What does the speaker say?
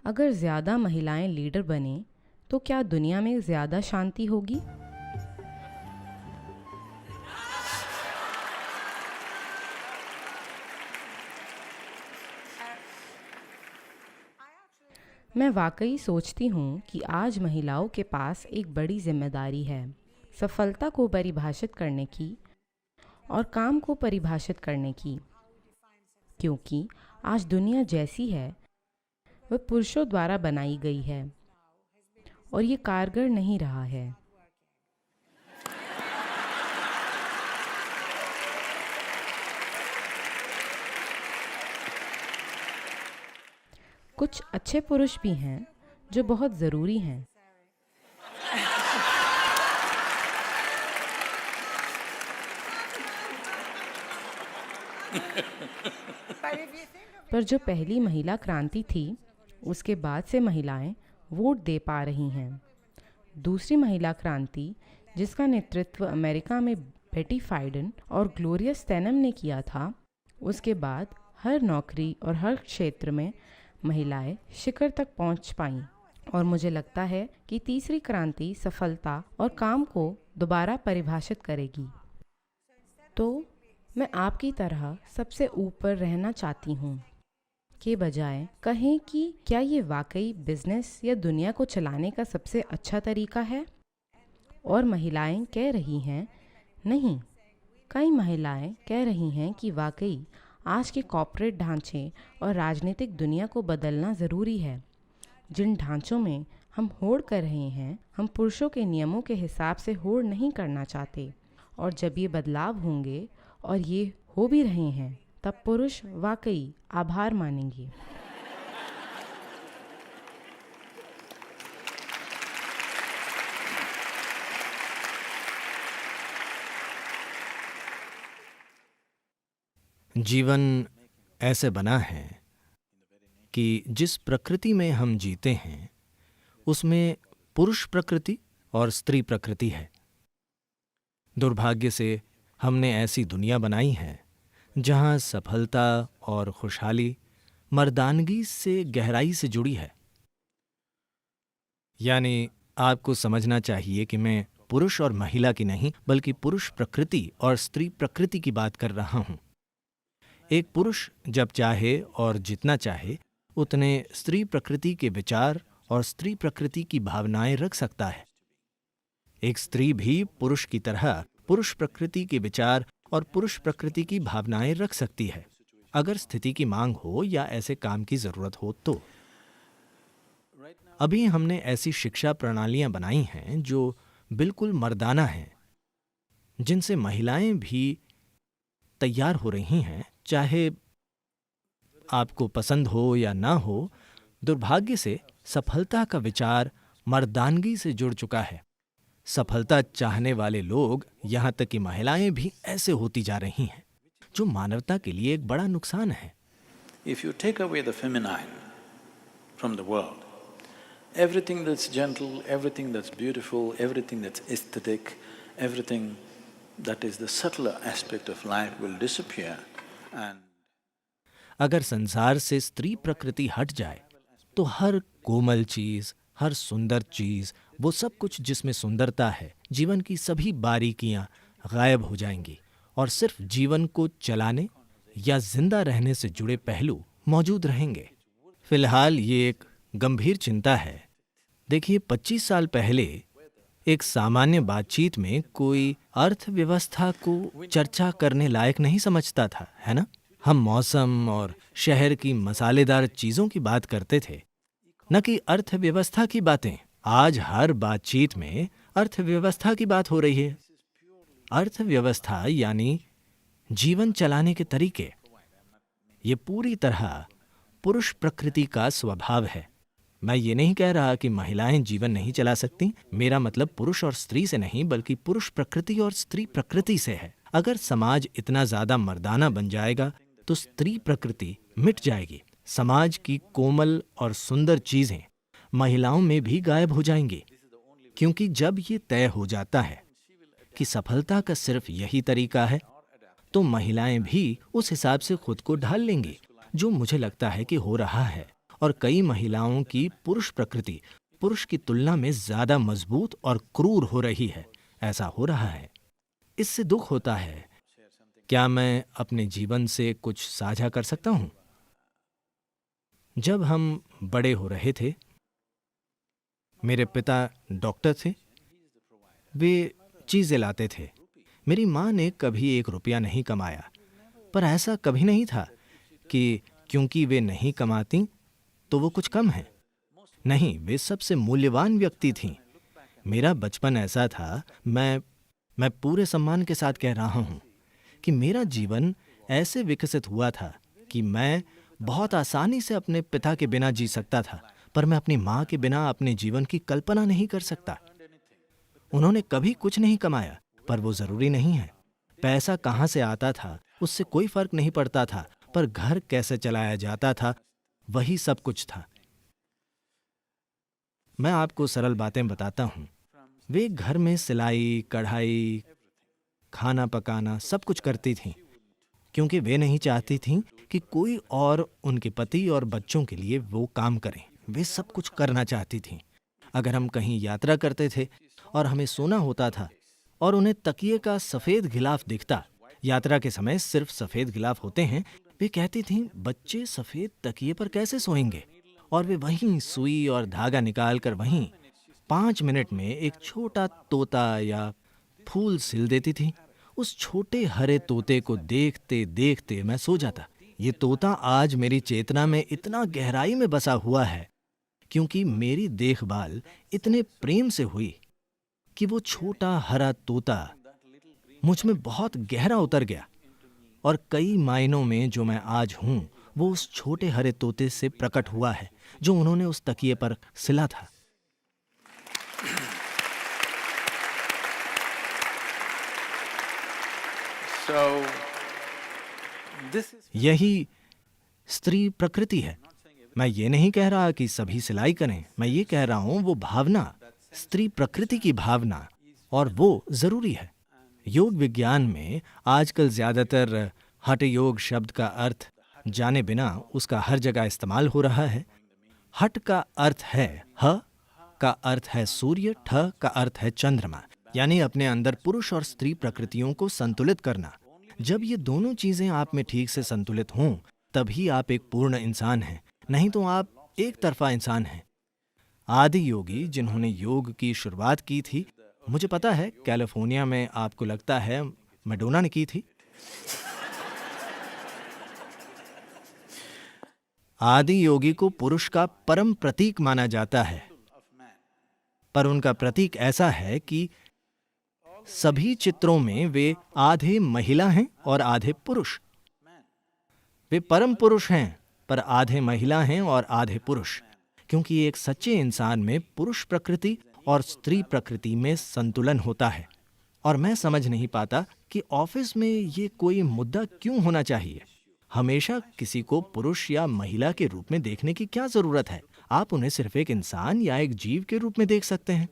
अगर ज़्यादा महिलाएं लीडर बने तो क्या दुनिया में ज़्यादा शांति होगी? मैं वाकई सोचती हूँ कि आज महिलाओं के पास एक बड़ी जिम्मेदारी है, सफलता को परिभाषित करने की और काम को परिभाषित करने की। क्योंकि आज दुनिया जैसी है वह पुरुषों द्वारा बनाई गई है और ये कारगर नहीं रहा है। कुछ अच्छे पुरुष भी हैं जो बहुत ज़रूरी हैं, पर जो पहली महिला क्रांति थी उसके बाद से महिलाएं वोट दे पा रही हैं। दूसरी महिला क्रांति जिसका नेतृत्व अमेरिका में बेटी फाइडन और ग्लोरिया स्टेनम ने किया था, उसके बाद हर नौकरी और हर क्षेत्र में महिलाएं शिखर तक पहुंच पाईं। और मुझे लगता है कि तीसरी क्रांति सफलता और काम को दोबारा परिभाषित करेगी। तो मैं आपकी तरह सबसे ऊपर रहना चाहती हूँ के बजाय कहें कि क्या ये वाकई बिजनेस या दुनिया को चलाने का सबसे अच्छा तरीका है? और महिलाएं कह रही हैं नहीं। कई महिलाएं कह रही हैं कि वाकई आज के कॉर्पोरेट ढांचे और राजनीतिक दुनिया को बदलना ज़रूरी है। जिन ढांचों में हम होड़ कर रहे हैं, हम पुरुषों के नियमों के हिसाब से होड़ नहीं करना चाहते। और जब ये बदलाव होंगे और ये हो भी रहे हैं, तब पुरुष वाकई आभार मानेंगे। जीवन ऐसे बना है कि जिस प्रकृति में हम जीते हैं उसमें पुरुष प्रकृति और स्त्री प्रकृति है। दुर्भाग्य से हमने ऐसी दुनिया बनाई है जहां सफलता और खुशहाली मर्दानगी से गहराई से जुड़ी है। यानी आपको समझना चाहिए कि मैं पुरुष और महिला की नहीं बल्कि पुरुष प्रकृति और स्त्री प्रकृति की बात कर रहा हूं। एक पुरुष जब चाहे और जितना चाहे उतने स्त्री प्रकृति के विचार और स्त्री प्रकृति की भावनाएं रख सकता है। एक स्त्री भी पुरुष की तरह पुरुष प्रकृति के विचार और पुरुष प्रकृति की भावनाएं रख सकती है, अगर स्थिति की मांग हो या ऐसे काम की जरूरत हो तो। अभी हमने ऐसी शिक्षा प्रणालियां बनाई हैं जो बिल्कुल मर्दाना हैं, जिनसे महिलाएं भी तैयार हो रही हैं, चाहे आपको पसंद हो या ना हो। दुर्भाग्य से सफलता का विचार मर्दानगी से जुड़ चुका है। सफलता चाहने वाले लोग, यहाँ तक कि महिलाएं भी ऐसे होती जा रही हैं, जो मानवता के लिए एक बड़ा नुकसान है। If you take away the feminine from the world, everything that's gentle, everything that's beautiful, everything that's aesthetic, everything that is the subtler aspect of life will disappear and अगर संसार से स्त्री प्रकृति हट जाए तो हर कोमल चीज, हर सुंदर चीज, वो सब कुछ जिसमें सुंदरता है, जीवन की सभी बारीकियां गायब हो जाएंगी और सिर्फ जीवन को चलाने या जिंदा रहने से जुड़े पहलू मौजूद रहेंगे। फिलहाल ये एक गंभीर चिंता है। देखिए, 25 साल पहले एक सामान्य बातचीत में कोई अर्थव्यवस्था को चर्चा करने लायक नहीं समझता था, है ना? हम मौसम और शहर की मसालेदार चीजों की बात करते थे, न कि अर्थव्यवस्था की बातें। आज हर बातचीत में अर्थव्यवस्था की बात हो रही है। अर्थव्यवस्था यानी जीवन चलाने के तरीके, ये पूरी तरह पुरुष प्रकृति का स्वभाव है। मैं ये नहीं कह रहा कि महिलाएं जीवन नहीं चला सकती। मेरा मतलब पुरुष और स्त्री से नहीं बल्कि पुरुष प्रकृति और स्त्री प्रकृति से है। अगर समाज इतना ज्यादा मर्दाना बन जाएगा तो स्त्री प्रकृति मिट जाएगी। समाज की कोमल और सुंदर चीजें महिलाओं में भी गायब हो जाएंगी, क्योंकि जब ये तय हो जाता है कि सफलता का सिर्फ यही तरीका है, तो महिलाएं भी उस हिसाब से खुद को ढाल लेंगी, जो मुझे लगता है कि हो रहा है। और कई महिलाओं की पुरुष प्रकृति पुरुष की तुलना में ज्यादा मजबूत और क्रूर हो रही है। ऐसा हो रहा है, इससे दुख होता है। क्या मैं अपने जीवन से कुछ साझा कर सकता हूं? जब हम बड़े हो रहे थे, मेरे पिता डॉक्टर थे। वे चीजें लाते थे। मेरी माँ ने कभी 1 रुपया नहीं कमाया, पर ऐसा कभी नहीं था कि क्योंकि वे नहीं कमाती तो वो कुछ कम है। नहीं, वे सबसे मूल्यवान व्यक्ति थीं। मेरा बचपन ऐसा था, मैं पूरे सम्मान के साथ कह रहा हूं कि मेरा जीवन ऐसे विकसित हुआ था कि मैं बहुत आसानी से अपने पिता के बिना जी सकता था, पर मैं अपनी माँ के बिना अपने जीवन की कल्पना नहीं कर सकता। उन्होंने कभी कुछ नहीं कमाया, पर वो जरूरी नहीं है। पैसा कहाँ से आता था उससे कोई फर्क नहीं पड़ता था, पर घर कैसे चलाया जाता था वही सब कुछ था। मैं आपको सरल बातें बताता हूं। वे घर में सिलाई, कढ़ाई, खाना पकाना सब कुछ करती थीं, क्योंकि वे नहीं चाहती थीं कि कोई और उनके पति और बच्चों के लिए वो काम करें। वे सब कुछ करना चाहती थीं। अगर हम कहीं यात्रा करते थे और हमें सोना होता था और उन्हें तकिए का सफेद गिलाफ दिखता, यात्रा के समय सिर्फ सफेद गिलाफ होते हैं, वे कहती थीं, बच्चे सफेद तकिए पर कैसे सोएंगे? और वे वहीं सुई और धागा निकालकर वहीं 5 मिनट में एक छोटा तोता या फूल सिल देती थी। उस छोटे हरे तोते को देखते देखते मैं सो जाता। ये तोता आज मेरी चेतना में इतना गहराई में बसा हुआ है क्योंकि मेरी देखभाल इतने प्रेम से हुई कि वो छोटा हरा तोता मुझ में बहुत गहरा उतर गया, और कई मायनों में जो मैं आज हूं वो उस छोटे हरे तोते से प्रकट हुआ है जो उन्होंने उस तकिए पर सिला था। यही स्त्री प्रकृति है। मैं ये नहीं कह रहा कि सभी सिलाई करें, मैं ये कह रहा हूं वो भावना, स्त्री प्रकृति की भावना, और वो जरूरी है। योग विज्ञान में आजकल ज्यादातर हठ योग शब्द का अर्थ जाने बिना उसका हर जगह इस्तेमाल हो रहा है। हठ का अर्थ है ह का अर्थ है सूर्य, ठ का अर्थ है चंद्रमा, यानी अपने अंदर पुरुष और स्त्री प्रकृतियों को संतुलित करना। जब ये दोनों चीजें आप में ठीक से संतुलित हों, तभी आप एक पूर्ण इंसान हैं, नहीं तो आप एक तरफा इंसान हैं। आदि योगी जिन्होंने योग की शुरुआत की थी, मुझे पता है कैलिफोर्निया में आपको लगता है मैडोना ने की थी। आदि योगी को पुरुष का परम प्रतीक माना जाता है, पर उनका प्रतीक ऐसा है कि सभी चित्रों में वे आधे महिला हैं और आधे पुरुष। वे परम पुरुष हैं, पर आधे महिला हैं और आधे पुरुष, क्योंकि एक सच्चे इंसान में पुरुष प्रकृति और स्त्री प्रकृति में संतुलन होता है। और मैं समझ नहीं पाता कि ऑफिस में ये कोई मुद्दा क्यों होना चाहिए। हमेशा किसी को पुरुष या महिला के रूप में देखने की क्या जरूरत है? आप उन्हें सिर्फ एक इंसान या एक जीव के रूप में देख सकते हैं।